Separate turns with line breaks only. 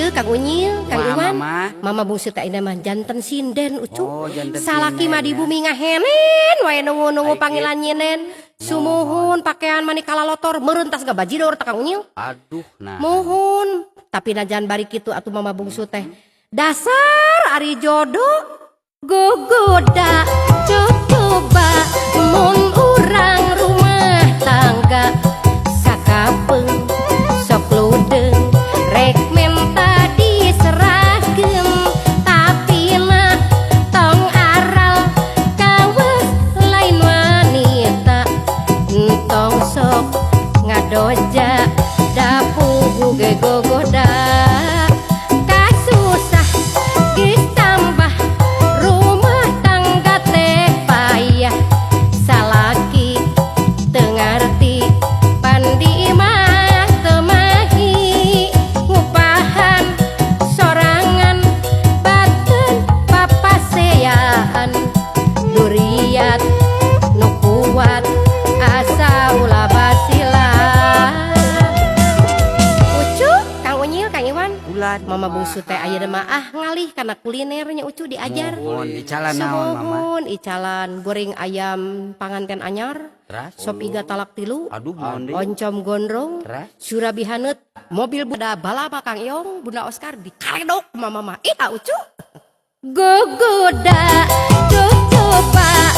Ieu Kang Unyil, Kang Iwan.
Mama
bungsu teh ina mah janten sinden ucu.
Oh, janten
salaki
sinden,
mah di
ya.
bumi ngahenen wae nunggu panggilan nyinen. Sumuhun pakaian mani kalalotor meureun tas gabajidor teh Kang Unyil.
Aduh nah.
Muhun, tapi najan bari kitu atuh mama bungsu teh. Dasar ari jodoh gogoda coba mun urang rumah tangga sakapeung sok ludeng rek menta diserahkeun tapi mah tong aral kawas lain wanita entong sok ngadoja dapugu ge gogoda kasusah geus tambah rumah tangga teh payah salaki teu ngarti pandi mah teu mahi ngupahan sorangan bateun papaseaan duriat nu kuat asa ulah basila. Ucu, Kang Unyil, Kang Iwan.
Ulat
Mama bungsu teh ayeuna mah ngalih kana kulinernya Ucu diajar.
Mohon dicalan naon mama.
Sumohun icalan goreng ayam panganten anyar.
Ras.
Sop iga talak tilu.
Aduh mohon deui.
Oncom gondrong.
Ras.
Surabi haneut. Mobil Bunda balaba Kang Iong, Bunda Oscar dikaredok mama mah. Ih Ucu. Gogoda coba